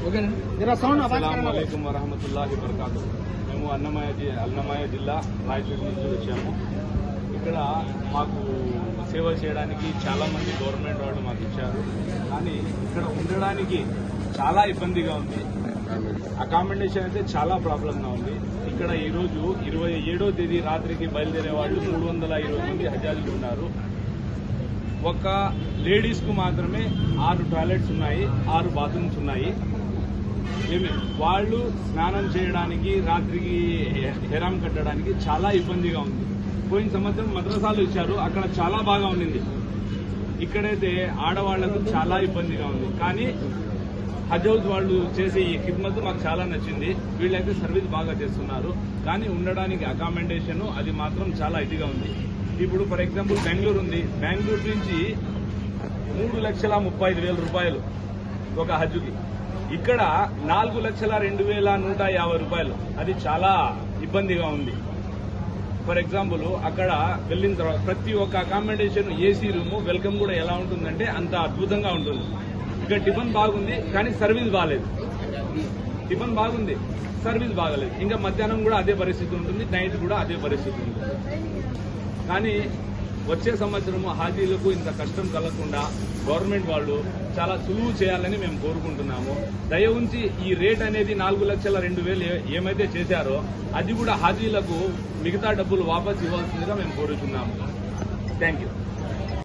అస్సలాముఅలైకుం వరహమతుల్లాహి వబరకాతుహు. మేము అన్నమయ్య జిల్లా రాయచూరు నుంచి వచ్చాము. ఇక్కడ మాకు సేవ చేయడానికి చాలా మంది గవర్నమెంట్ వాళ్ళు మాకు ఇచ్చారు. కానీ ఇక్కడ ఉండడానికి చాలా ఇబ్బందిగా ఉంది. అకామిడేషన్ అయితే చాలా ప్రాబ్లంగా ఉంది. ఇక్కడ ఈరోజు 27వ తేదీ రాత్రికి బయలుదేరే వాళ్ళు 320 మంది హజ్జాజులు ఉన్నారు. ఒక లేడీస్ కు మాత్రమే 6 టాయిలెట్స్ ఉన్నాయి, 6 బాత్రూమ్స్ ఉన్నాయి. వాళ్ళు స్నానం చేయడానికి, రాత్రికి హెరాం కట్టడానికి చాలా ఇబ్బందిగా ఉంది. పోయిన సంవత్సరం మద్రసాలు ఇచ్చారు, అక్కడ చాలా బాగా ఉండింది. ఇక్కడైతే ఆడవాళ్లకు చాలా ఇబ్బందిగా ఉంది. కానీ హజ్ హౌస్ వాళ్ళు చేసే ఈ ఖిద్మత్ మాకు చాలా నచ్చింది. వీళ్ళైతే సర్వీస్ బాగా చేస్తున్నారు. కానీ ఉండడానికి అకామిడేషన్ అది మాత్రం చాలా ఇదిగా ఉంది. ఇప్పుడు ఫర్ ఎగ్జాంపుల్ బెంగళూరు ఉంది. బెంగళూరు నుంచి 3,35,000 రూపాయలు ఒక హజ్కి. ఇక్కడ 4,02,150 రూపాయలు. అది చాలా ఇబ్బందిగా ఉంది. ఫర్ ఎగ్జాంపుల్ అక్కడ వెళ్ళిన తర్వాత ప్రతి ఒక్క అకామిడేషన్, ఏసీ రూము, వెల్కమ్ కూడా ఎలా ఉంటుందంటే అంత అద్భుతంగా ఉంటుంది. ఇక్కడ టిఫిన్ బాగుంది, కానీ సర్వీస్ బాగాలేదు. టిఫిన్ బాగుంది, సర్వీస్ బాగాలేదు. ఇంకా మధ్యాహ్నం కూడా అదే పరిస్థితి ఉంటుంది, నైట్ కూడా అదే పరిస్థితి ఉంటుంది. కానీ వచ్చే సంవత్సరం హాజీలకు ఇంత కష్టం కలగకుండా గవర్నమెంట్ వాళ్ళు చాలా సులువు చేయాలని మేము కోరుకుంటున్నాము. దయ ఉంచి ఈ రేట్ అనేది 4,02,000 ఏమైతే చేశారో అది కూడా హాజీలకు మిగతా డబ్బులు వాపస్ ఇవ్వాల్సిందిగా మేము కోరుతున్నాము. Thank you.